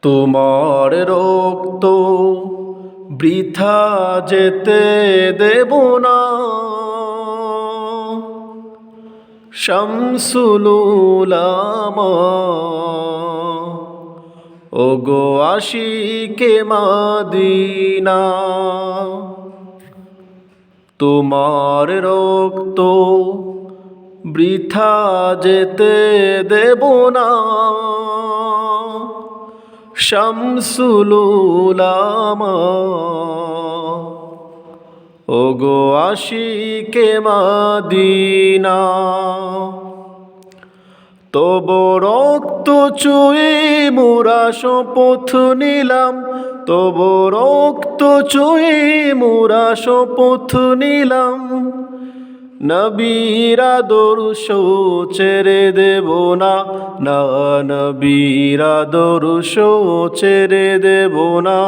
তোমার রক্ত বৃথা যেতে দেব না। শামসুল উলামা ওগো আশিকে মাদিনা, তোমার রক্ত বৃথা যেতে দেব না। শামসুল উলামা ওগো আশিকে মাদিনা, তব রক্ত চুয়ে মোরা শপথ নিলাম, তব রক্ত চুয়ে মোরা শপথ নিলাম। নবীর আদর্শ ছেড়ে দেব না, না নবীর আদর্শ ছেড়ে দেব না।